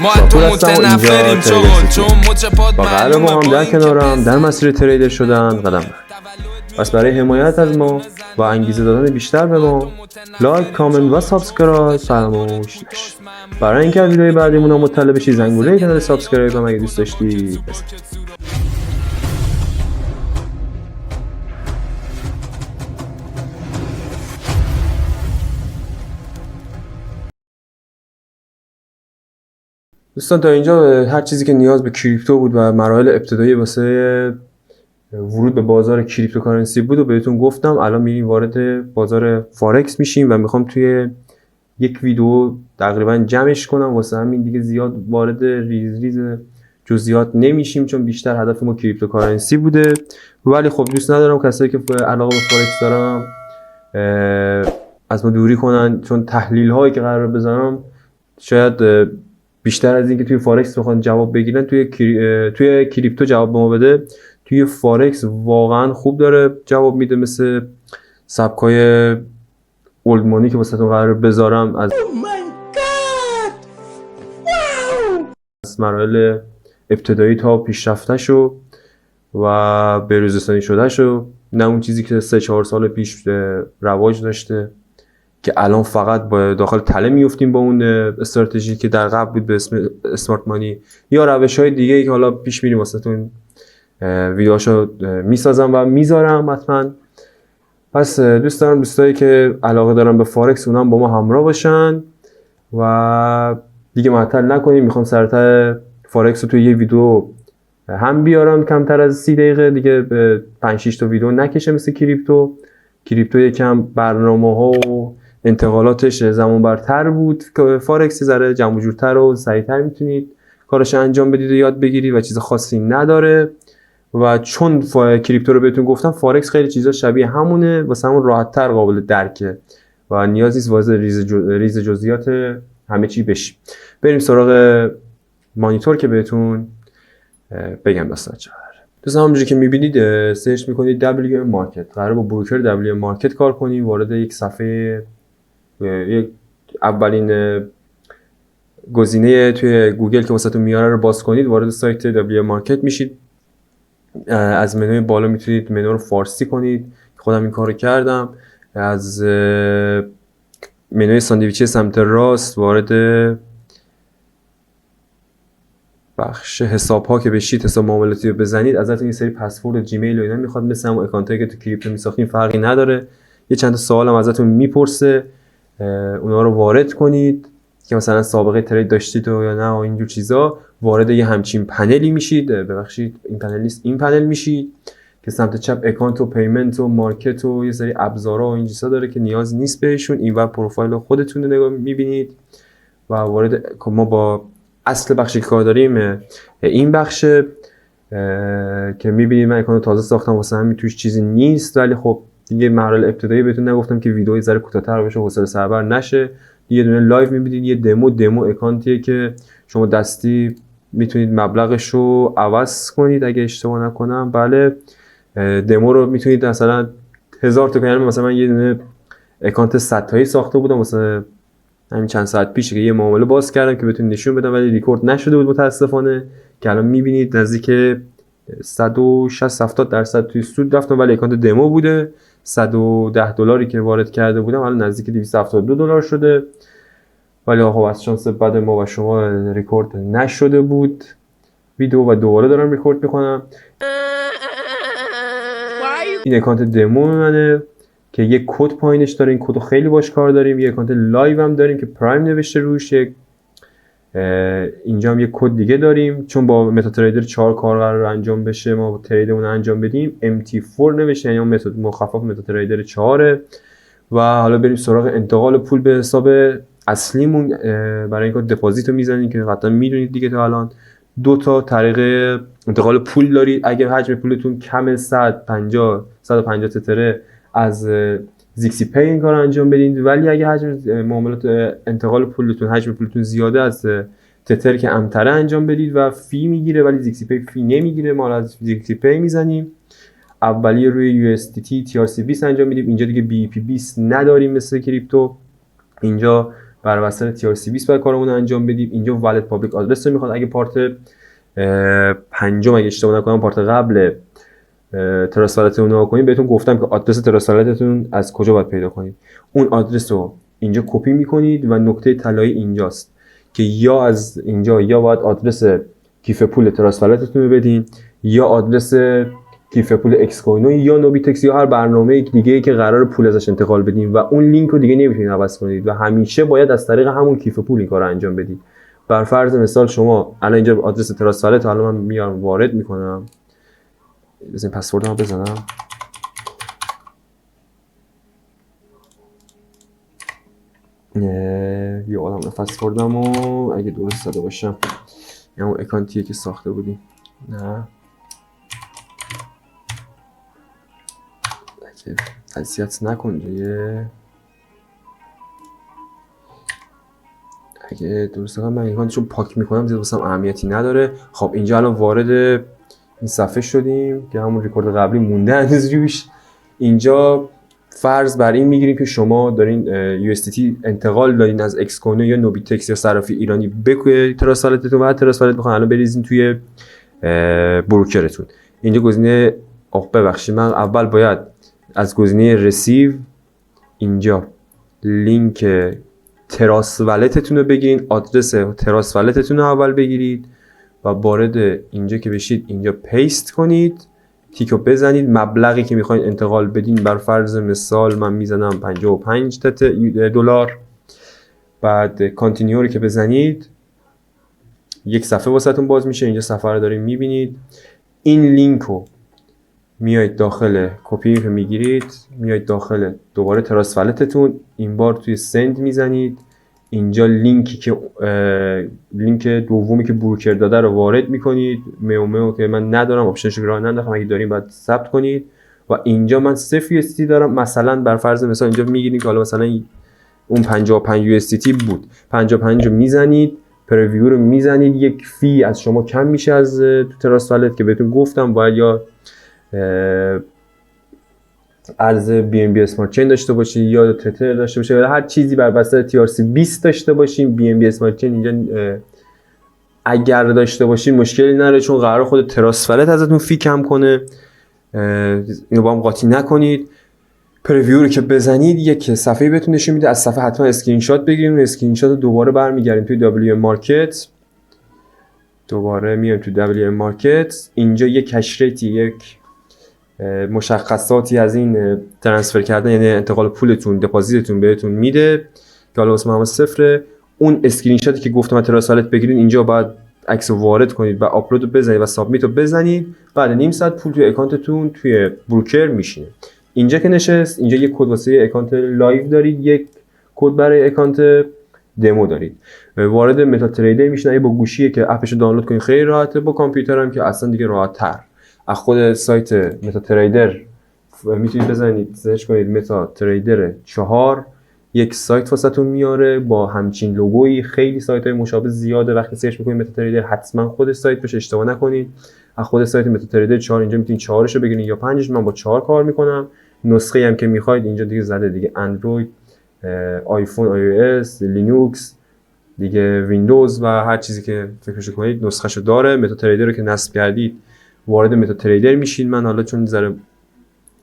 شاپور هستم و اینجا تریدر سیتی. با قلب ما هم در کنارم در مسیر تریدر شدن قدم برد. پس برای حمایت از ما و انگیزه دادن بیشتر به ما لایک، کامنت و سابسکرایب فراموش نشه. برای اینکه ویدیوی بعدیمون رو مطلع بشی زنگوله کانال سابسکرایب هم اگه دوست داشتی بزن. دوستان تا اینجا هر چیزی که نیاز به کریپتو بود و مراحل ابتدایی واسه ورود به بازار کریپتوکارنسی بود و بهتون گفتم. الان میریم وارد بازار فارکس میشیم و میخوام توی یک ویدیو تقریبا جمعش کنم. واسه همین دیگه زیاد وارد ریز جزئیات نمیشیم چون بیشتر هدف ما کریپتوکارنسی بوده. ولی خب دوست ندارم کسایی که علاقه به فارکس دارن از ما دوری کنن، چون تحلیل هایی که قرار بزنم شاید بیشتر از اینکه توی فارکس بخوان جواب بگیرن توی کریپتو جواب به ما بده. توی فارکس واقعا خوب داره جواب میده، مثل سبکای اولد مانی که واسهتون قرار بذارم از مراحل ابتدایی تا پیشرفته‌شو و به‌روزرسانی شده‌شو، نه اون چیزی که 3-4 سال پیش رواج داشته که الان فقط با داخل تله میفتیم با اون استراتژی که در قبل بود به اسم اسمارت مانی، یا روش‌های دیگه‌ای که حالا پیش میریم واسهتون ویدیوهاشو میسازم و میذارم حتما. پس دوست دارم دوستایی که علاقه دارن به فارکس اونم با ما همراه باشن و دیگه معطل نکنیم. میخوام سریعتر فارکس رو توی یه ویدیو هم بیارم، کمتر از 30 دقیقه دیگه، به 5-6 تا ویدیو نکشه مثل کریپتو یکم برنامه‌ها و انتقالاتش زمان برتر بود. فارکس ذره جمع و جورتر و سریعتر میتونید کارش انجام بدید و یاد بگیرید و چیز خاصی نداره. و چون کریپتو رو بهتون گفتم فارکس خیلی چیزا شبیه همونه، واسه همون راحت‌تر قابل درکه و نیاز نیست واسه ریز جزئیات همه چی بشیم. بریم سراغ مانیتور که بهتون بگم داستان چه خبره. دوستان همونجوری که می‌بینید سرچ می‌کنید WM مارکت، قراره با بروکر WM مارکت کار کنیم. وارد یک صفحه اولین گزینه توی گوگل که واسهتون میاره رو باز کنید، وارد سایت WM مارکت میشید. از منوی بالا میتونید منو رو فارسی کنید، خودم این کارو کردم. از منوی ساندویچی سمت راست وارد بخش حساب ها که بشید، حساب معاملاتی رو بزنید، ازتون یه سری پسورد جیمیل و اینا میخواد، مثل همون اکانتایی که تو کریپتو میساختین فرقی نداره. یه چند تا سوال هم ازتون میپرسه، اونا رو وارد کنید که مثلا سابقه ترید داشتید و یا نه و اینجور چیزا. وارد یه همچین پنلی میشید، ببخشید این پنل نیست، این پنل میشید که سمت چپ اکانت و پیمنت و مارکت و یه سری ابزارا و این چیزا داره که نیاز نیست بهشون. اینور پروفایل خودتون رو نگاه میبینید و وارد ما با اصل بخشی که کار داریم این بخشه که میبینید من اکانت تازه ساختم واسه همین توش چیزی نیست. ولی خب دیگه مراحل ابتدایی بهتون نگفتم که ویدیوی ذره کوتاه‌تر بشه، حوصله سربر نشه. یه دونه لایو میبینید، یه دمو اکانتیه که شما دستی میتونید مبلغش رو عوض کنید اگه اشتباه نکنم. بله دمو رو میتونید مثلا 1000 تا کنید. مثلا من یه دونه اکانت 100 تایی ساخته بودم واسه همین چند ساعت پیش که یه معامله باز کردم که بهتون نشون بدم، ولی ریکورد نشده بود متاسفانه، که الان میبینید نزدیک 160-70% توی سود رفتم، ولی اکانت دمو بوده. $110 که وارد کرده بودم الان نزدیک $272 شده. ولی خب از شانس بد ما و شما ریکورد نشده بود ویدیو و دوباره دارم ریکورد میکنم. این اکانت دمو منه که یک کد پایینش داره، این کدو خیلی باش کار داریم. یک اکانت لایو هم داریم که پرایم نوشته روش، اینجا هم یک کد دیگه داریم چون با متا تریدر 4 کار قرار انجام بشه، ما با تریدمون انجام بدیم. MT4 نوشته، یعنی متد مخفف متا تریدر 4. و حالا بریم سراغ انتقال پول به حساب اصلیمون. برای این کار دپوزیت رو میزنید که قطعا میدونید دیگه. تا الان 2 تا طریق انتقال پول دارید. اگر حجم پولتون کم 150 تتره از زیکسی پی این کار انجام بدید، ولی اگه حجم معاملات انتقال پولتون حجم پولتون زیاده از تتر که امتره انجام بدید و فی میگیره، ولی زیکسی پی فی نمیگیره. ما از زیکسی پی میزنیم. اولیه روی USDT TRC20 انجام میدیم. اینجا دیگه BEP20 نداریم مثل کریپتو. اینجا بر اساس TRC20 باید کارمون رو انجام بدیم. اینجا والت پابلیک آدرس رو میخواد. اگه پارت پنجم اگه اشتباه نکنم پارت قبل تراست والتتون رو کنید، بهتون گفتم که آدرس تراست والتتون از کجا باید پیدا کنید. اون آدرس رو اینجا کپی میکنید و نکته طلایی اینجاست که یا از اینجا یا باید آدرس کیف پول تراست والتتون رو بدین یا آدرس کیف پول اکس کوینو یا نوبیتکس یا هر برنامه دیگه‌ای که قرار پول ازش انتقال بدین و اون لینک رو دیگه نمیتونید عوض کنید و همیشه باید از طریق همون کیف پول این کارو انجام بدید. بر فرض مثال شما الان اینجا آدرس تراست والت الان من میارم وارد میکنم، بزنین پسوردمو بزنم. یه آدم پسوردمو اگه درست زده باشم، یا اون اکانتیه که ساخته بودیم. نه اگه اذیت نکن دیگه. اگه درست کنم من اکانتشو پاک میکنم زیاد واسم اهمیتی نداره. خب اینجا الان وارد این صفحه شدیم که همون ریکورد قبلی مونده هنوز روش. اینجا فرض بر این میگیریم که شما دارین USDT انتقال دارین از اکس کوینو یا نوبیتکس یا صرافی ایرانی به تراست والتتون و تراست والت بخواین الان بریزین توی بروکرتون. اینجا گزینه ببخشید من اول باید از گزینه رسیو اینجا لینک تراست والتتون رو بگیرین، آدرس تراست والتتون رو اول بگیرید و وارد اینجا که بشید اینجا پیست کنید، تیکو بزنید، مبلغی که میخواین انتقال بدین بر فرض مثال من میزنم 55 دلار. بعد کانتینیو رو که بزنید یک صفحه واسهتون باز میشه. اینجا صفحه رو دارین میبینید. این لینک رو میایید داخل کپی که میگیرید، میایید داخل دوباره تراست والتتون، این بار توی سند میزنید. اینجا لینکی که لینک دومی که بروکر داده رو وارد میکنید. میو که من ندارم، آپشنش رو ننداختم، اگه دارین باید ثبت کنید. و اینجا من 0 USDT دارم، مثلا بر فرض مثال اینجا میگیرید که حالا مثلا اون 55 USDT بود، 55 رو میزنید، پرویو رو میزنید، یک فی از شما کم میشه از تو تراست والت که بهتون گفتم باید یا ارز BNB اسمارت چین داشته باشید یا تتر داشته باشید یا هر چیزی بر بستر TRC20 داشته باشین. BNB اسمارت چین اینجا اگر داشته باشین مشکلی نداره چون قرار خود تراست والت ازتون فی کم کنه. اینو با هم قاطی نکنید. پرویو رو که بزنید یک صفحه بهتون نشون میده. از صفحه حتما اسکرین شات بگیرید. اسکرین شات رو دوباره برمیگردیم توی WM مارکت. دوباره میایم تو WM مارکت. اینجا یک کش ریتی، یک مشخصاتی از این ترانسفر کردن یعنی انتقال پولتون، دپازیتتون بهتون میده که حالا واسه ما صفره. اون اسکرین شاتی که گفتم تراست والت بگیرید اینجا باید عکس رو وارد کنید و آپلود رو بزنید و سابمیت رو بزنید. بعد نیم ساعت پول توی اکانتتون توی بروکر میشینه. اینجا که نشست اینجا یک کد واسه اکانت لایو دارید، یک کد برای اکانت دمو دارید. وارد متا تریدر میشین. با گوشیه که اپش رو دانلود کنید خیلی راحته، با کامپیوترم که اصلا دیگه راحت تر. از خود سایت متا تریدر میتونید بزنید سرچ کنید متا تریدر 4، یک سایت واسهتون میاره با همچین لوگویی. خیلی سایت های مشابه زیاده. وقتی سرچ میکنید متا تریدر حتما خود سایت باشه، اشتباه نکنید. از خود سایت متا تریدر 4 اینجا میتونید 4 رو بگیرید یا 5. من با 4 کار میکنم. نسخه هم که میخواید اینجا دیگه زده دیگه، اندروید، آیفون، iOS، لینوکس دیگه، ویندوز و هر چیزی که فکرشو کنید نسخهشو داره. متا تریدر رو که نصب کردید وارد متا تریدر میشین. من حالا چون ذره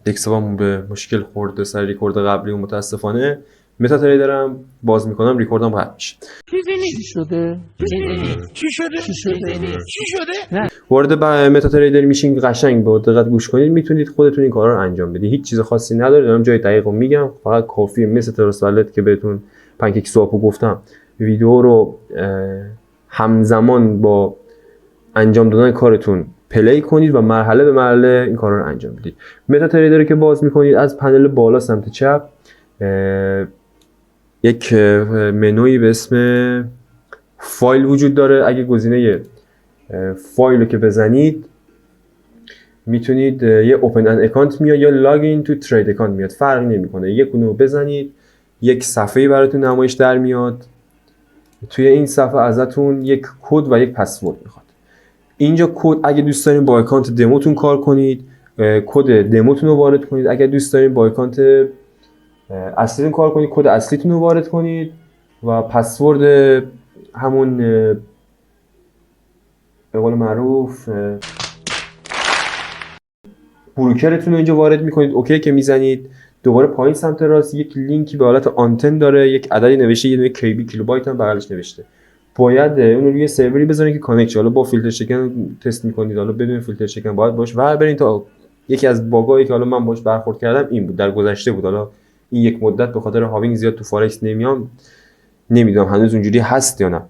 دکسوامون به مشکل خورده سر ریکورد قبلی و متاسفانه متا تریدرم باز میکنم، ریکوردم قطع میشه. چی شده؟ وارد متا تریدر میشین. قشنگ با دقت گوش کنید میتونید خودتون این کارا رو انجام بدید. هیچ چیز خاصی نداره، دارم جای دقیقو میگم. فقط کافیه مثل تراست والت که بهتون پنکیک سواپو گفتم ویدیو رو همزمان با انجام دادن کارتون پلی کنید و مرحله به مرحله این کارا رو انجام بدید. متا تریدر رو که باز میکنید از پنل بالا سمت چپ یک منوی به اسم فایل وجود داره. اگه گزینه فایل رو که بزنید میتونید یه اوپن ان اکانت میاد یا لاگین تو ترید اکانت میاد، فرقی نمیکنه. یک اونو بزنید یک صفحه‌ای براتون نمایش در میاد. توی این صفحه ازتون یک کد و یک پسورد میخواد. اینجا کد اگه دوست دارین با اکانت دموتون کار کنید کد دموتون رو وارد کنید. اگه دوست دارین با اکانت اصلیتون کار کنید کد اصلیتون رو وارد کنید. و پسورد همون به قول معروف بروکرتون رو اینجا وارد میکنید. اوکی که میزنید، دوباره پایین سمت راست یک لینکی به حالت آنتن داره، یک عددی نوشته، یه دونه کیبی کیلوبایت هم بغلش نوشته. باید اون رو روی سروری بذارین که کانکت شه. حالا با فیلتر شکن تست میکنید، حالا بدون فیلتر شکن باید باش و برین تا یکی از باگایی که حالا من باش برخورد کردم این بود، در گذشته بود. حالا این یک مدت به خاطر هاوینگ زیاد تو فارکس نمیام، نمیدونم هنوز اونجوری هست یا نه،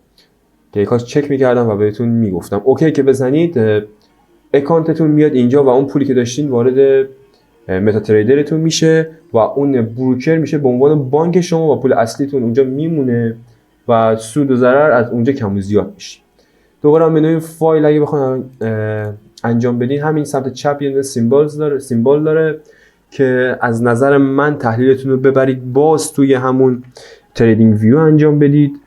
که یکاش چک میکردم و بهتون میگفتم. اوکی که بزنید اکانتتون میاد اینجا و اون پولی که داشتین وارد متا تریدرتون میشه و اون بروکر میشه به عنوان بانک شما و پول اصلیتون اونجا میمونه و سود و ضرر از اونجا کم و زیاد میشه. دوباره منوی فایل اگه بخواید انجام بدین، همین سمت چپ یه سیمبل داره که از نظر من تحلیلتون رو ببرید باز توی همون تریدینگ ویو انجام بدید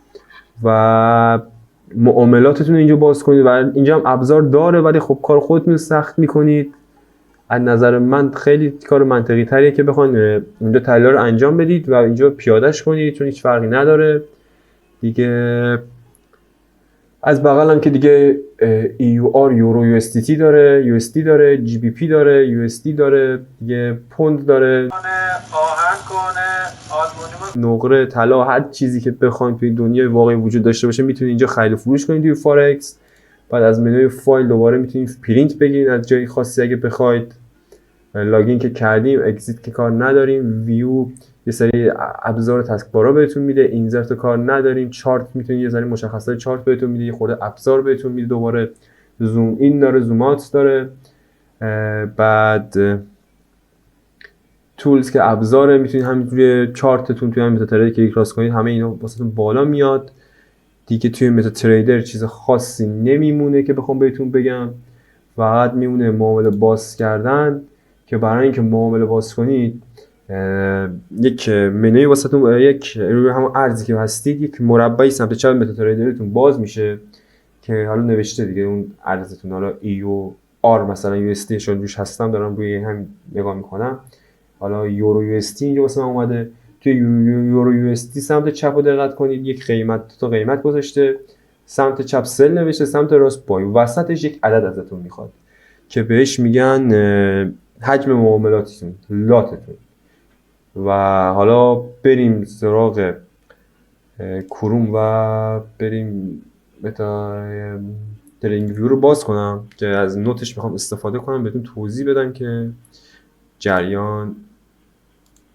و معاملاتتون اینجا باز کنید. و اینجا هم ابزار داره ولی خب کار خودتون سخت میکنید. از نظر من خیلی کار منطقی تریه که بخواید اونجا تحلیل رو انجام بدید و اینجا پیادهش کنید چون هیچ فرقی نداره دیگه. از بغل هم که دیگه EUR یورو USDT داره، USD داره، GBP داره، USD داره، دیگه پوند داره، آهن کنه، نقره، طلا، هر چیزی که بخواید توی دنیای واقعی وجود داشته باشه میتونید اینجا خرید و فروش کنید توی فارکس. بعد از منوی فایل دوباره میتونید پرینت بگیرید از جای خاصی اگه بخواید. لاگین که کردیم، اگزیت که کار نداریم، ویو یه سری ابزار تسک بارا بهتون میده، اینزرت کار نداریم، چارت میتونید یه سری مشخصات چارت بهتون میده، یه خورده ابزار بهتون میده، دوباره زوم این داره، زوم اوت داره، بعد تولز که ابزاره، میتونید همینجوری چارتتون توی متا تریدر کلیک راست کنید، همه اینا واسهتون بالا میاد دیگه. توی متا تریدر چیز خاصی نمیمونه که بخوام بهتون بگم، فقط میمونه معامله باز کردن که برای اینکه معامله باز کنید یک منوی واسهتون، یک روی همون ارزی که هستید یک مربعی سمت چپ متا تریدرتون باز میشه که حالا نوشته دیگه اون ارزتون، حالا EUR مثلا USD شون روش هستم دارم روی هم نگاه میکنم، حالا یورو USD اینجا واسه من اومده. توی یورو USD سمت چپ رو دقت کنید، یک قیمت، دو تا قیمت گذاشته، سمت چپ سل نوشته، سمت راست بای، وسطش یک عدد ازتون میخواد که بهش میگن حجم معاملاتتون، لاتتون. و حالا بریم سراغ کروم و بریم متا تریدینگ ویو رو باز کنم که از نوتش میخوام استفاده کنم بهتون توضیح بدم که جریان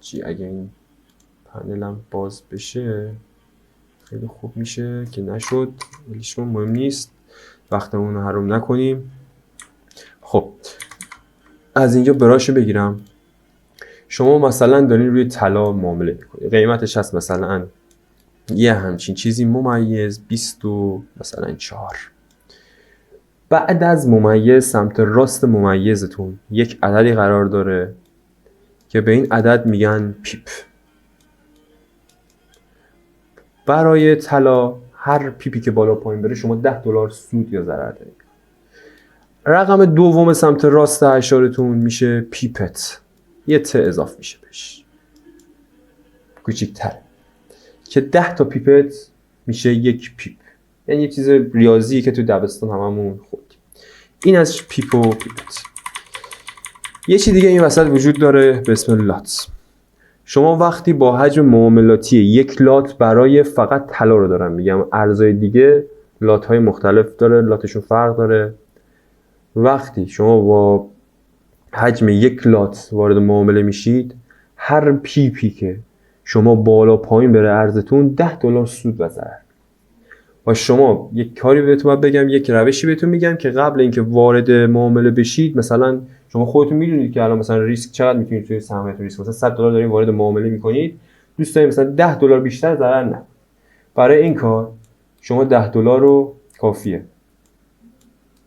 چی. اگه این پنلم باز بشه خیلی خوب میشه، که نشد ولیش مهم نیست، وقتمون رو حروم نکنیم. خب از اینجا براشو بگیرم. شما مثلا دارین روی طلا معامله میکنید، قیمتش هست مثلا یه همچین چیزی ممیز 20 مثلا 4. بعد از ممیز سمت راست ممیزتون یک عددی قرار داره که به این عدد میگن پیپ. برای طلا هر پیپی که بالا پایین بره شما $10 سود یا ضرر دارید. رقم دوم سمت راست اشارتون میشه پیپت، یه ت اضافه میشه بهش، کوچیک‌تره، که 10 تا پیپت میشه یک پیپ. یعنی یه چیز ریاضی که تو دبستان هممون خوندیم. این از پیپ و پیپت. یه چیز دیگه این وسط وجود داره به اسم لات. شما وقتی با حجم معاملاتی یک لات، برای فقط طلا رو دارم میگم، ارزهای دیگه لات های مختلف داره، لاتشون فرق داره. وقتی شما با حجم یک لات وارد معامله میشید، هر پیپی که شما بالا پایین بره ارزتون $10 سود و ضرر. و شما یک کاری بهتون بگم، یک روشی بهتون میگم که قبل اینکه وارد معامله بشید، مثلا شما خودتون میدونید که الان مثلا ریسک چقدر میتونید توی سهمتون ریسک، مثلا $100 دارین وارد معامله میکنید، دوست دارید مثلا $10 بیشتر ضرر نه. برای این کار شما $10 رو کافیه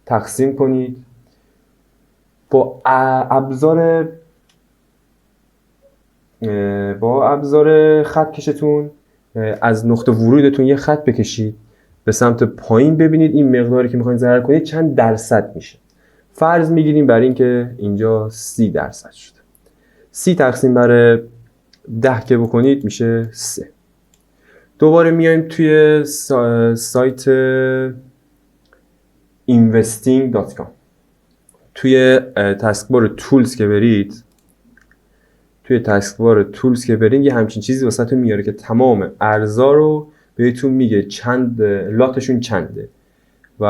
تقسیم کنید با ابزار خط کشتون، از نقطه ورودتون یه خط بکشید به سمت پایین، ببینید این مقداری که میخواین ضرر کنید چند درصد میشه. فرض میگیریم بر این که اینجا 30% شده. 30 تقسیم بر 10 که بکنید میشه 3. دوباره میایم توی سایت investing.com. توی تسکبار تولز که برید یه همچین چیزی واسهتون میاره که تمام ارزا رو بهتون میگه چند لاتشون چنده و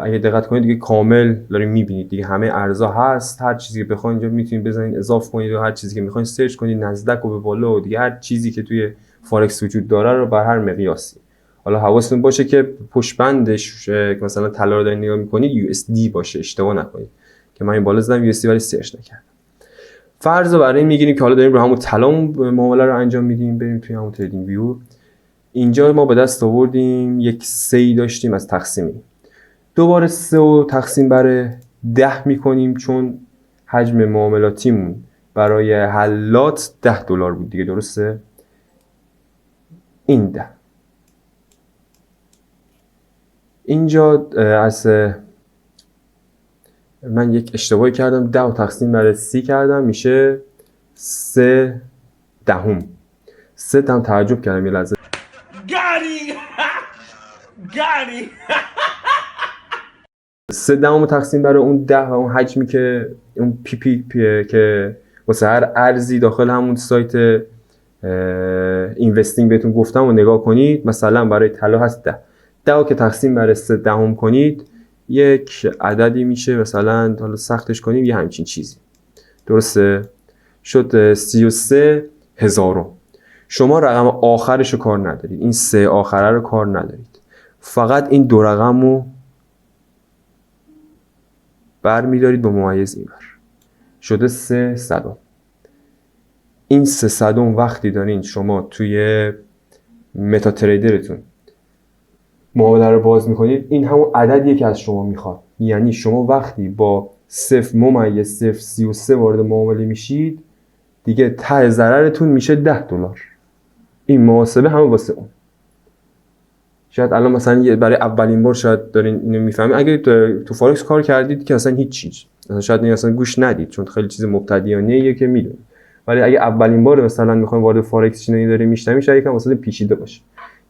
اگه دقت کنید دیگه کامل دارین میبینید دیگه همه ارزا هست. هر چیزی که بخواید اینجا میتونید بزنید اضافه کنید و هر چیزی که میخواید سرچ کنید، نزدک و به بالا و دیگه هر چیزی که توی فارکس وجود داره رو بر هر مقیاسی. حالا حواستون باشه که پشت بندش مثلا طلا رو دارین نگاه میکنید USD باشه، اشتباه نکنید که من این بالا زدم USD ولی سرچ نکردم. فرض رو برای این میگیریم که حالا داریم رو همون طلا معامله رو انجام میدیم. بریم توی همون تریدینگ ویو. اینجا ما به دست آوردیم یک 3 داشتیم از تقسیمی. دوباره 3 رو تقسیم بر 10 میکنیم چون حجم معاملاتیمون برای حلات $10 بود دیگه، درسته؟ این 10 اینجا از من یک اشتباهی کردم، 10 رو تقسیم بر 30 کردم میشه 3 دهم. 3 هم تعجب کردم یه لحظه. گاری 3 دهم رو تقسیم بر اون 10 و اون حجمی که اون پی که واسه هر ارزی داخل همون سایت اینوستینگ بهتون گفتم و نگاه کنید. مثلا برای طلا هست 10 رو که تقسیم بر 3 دهم کنید یک عددی میشه، مثلا حالا سختش کنیم یه همچین چیزی، درسته؟ شد 33,000. شما رقم آخرش رو کار ندارید، این 3 آخره رو کار ندارید، فقط این 2 رقم رو برمیدارید با ممیز اینور، شده 300. این 300 وقتی دارین شما توی متا تریدرتون معامله رو باز میکنید، این همون عددیه که از شما میخواد. یعنی شما وقتی با 0.033 وارد معامله میشید دیگه ته ضررتون میشه $10. این محاسبه همه واسه اون. شاید الان مثلا برای اولین بار شاید دارین اینو میفهمید. اگه تو فارکس کار کردید که اصلا هیچ چیز، شاید اصلا گوش ندید چون خیلی چیز مبتدیانه‌ایه که میدونید. ولی اگه اولین بار مثلا میخواین وارد فارکس چینی دارین میشنوید، شاید یکم واسه پیچیده باشه.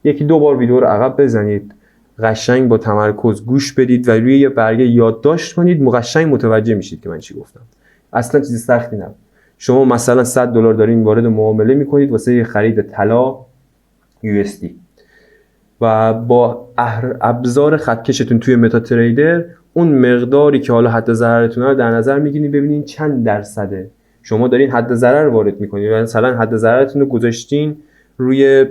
1-2 بار ویدیو رو عقب بزنید، قشنگ با تمرکز گوش بدید و روی یه برگه یادداشت کنید، قشنگ متوجه میشید که من چی گفتم. اصلا چیز سختی نبود. شما مثلا $100 دارین وارد معامله میکنید واسه خرید طلا USD و با ابزار خطکشتون توی متا تریدر اون مقداری که حالا حد ضررتون رو در نظر میگیرید، ببینید چند درصده شما دارین حد ضرر وارد میکنید. مثلا حد ضررتون رو گذاشتین روی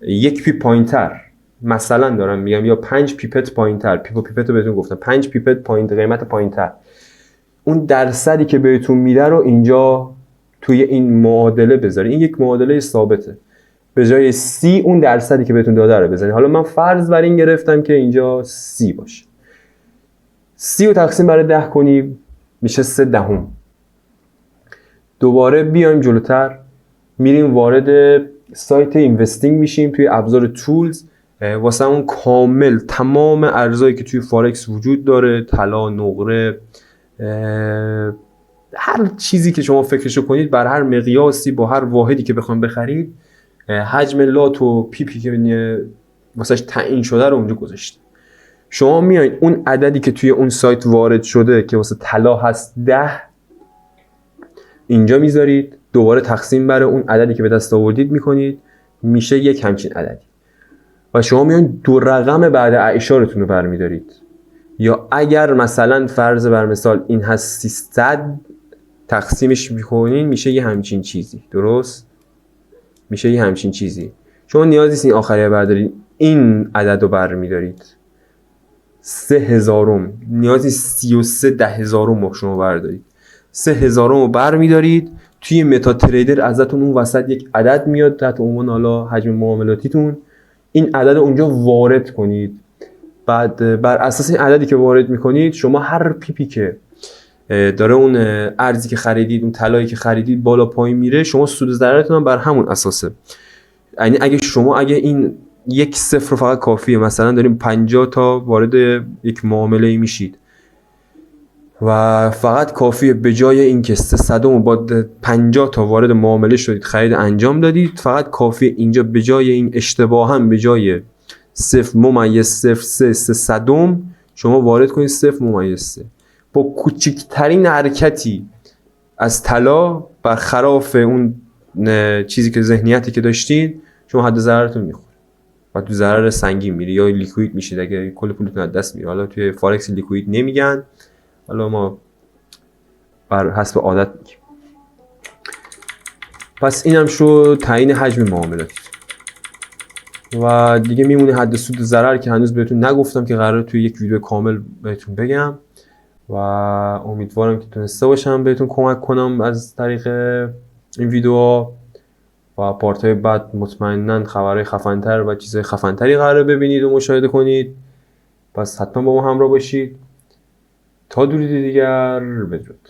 1 پیپ پایینتر، مثلا دارم میگم، یا 5 پیپت پایینتر، پیپت رو بهتون گفتم 5 پیپت پایینتر، قیمت پایینتر، اون درصدی که بهتون میده رو اینجا توی این معادله بذارید. این یک معادله ثابته، به جای 30 اون درصدی که بهتون داده رو بزنید. حالا من فرض بر این گرفتم که اینجا 30 باشه. 30 رو تقسیم بر 10 کنیم میشه 3 دهم. دوباره بیایم جلوتر، میریم وارد سایت اینوستینگ میشیم توی ابزار تولز. واسه اون کامل تمام ارزایی که توی فارکس وجود داره، طلا، نقره، هر چیزی که شما فکرشو کنید، بر هر مقیاسی با هر واحدی که بخواید بخرید، حجم لات و پیپی که واسهش تعیین شده رو اونجا گذاشته. شما میایید اون عددی که توی اون سایت وارد شده که واسه طلا هست 10 اینجا میذارید، دوباره تقسیم بر اون عددی که به دست آوردید میکنید، میشه یک همچین عددی و شما میایید 2 رقم بعد اعشارتون رو برمیدارید. یا اگر مثلا فرض بر مثال این هست 300 تقسیمش میکنین میشه یه همچین چیزی، درست؟ میشه یه همچین چیزی. شما نیازی نیست این آخریه بردارید، این عدد رو برمیدارید 3000، نیازی 33,000 شما بردارید 3000 رو برمیدارید. توی متا تریدر ازتون اون وسط یک عدد میاد تحت عنوان حالا حجم معاملاتیتون، این عدد رو اونجا وارد کنید. بعد بر اساس این عددی که وارد میکنید شما هر پیپی که داره اون ارزی که خریدید، اون طلایی که خریدید بالا پایین میره، شما سود و ضررتون هم بر همون اساسه. یعنی اگه این 1 صفر فقط کافیه، مثلا داریم 50 تا وارد یک معامله میشید، و فقط کافیه به جای اینکه 300 رو با 50 تا وارد معامله شدید خرید انجام دادید، فقط کافیه اینجا به جای این اشتباه هم به جای 0.03 300 شما وارد کنید 0.3 با کوچکترین حرکتی از طلا برخلاف اون چیزی که ذهنیتی که داشتین شما حد ضررتون میخوره و تو ضرر سنگین میری یا لیکوید میشید اگه کل پولتون از دست میره. حالا توی فارکس لیکوید نمیگن، حالا ما بر حسب عادت میگیم. پس اینم شو تعیین حجم معاملات و دیگه میمونه حد سود و ضرر که هنوز بهتون نگفتم که قراره توی یک ویدیو کامل بهتون بگم و امیدوارم که تونسته باشم بهتون کمک کنم از طریق این ویدیو و پارتای بعد مطمئناً خبرهای خفن‌تر و چیزهای خفن‌تری قراره ببینید و مشاهده کنید. پس حتما با ما همراه باشید. تا درودی دیگر، بدرود.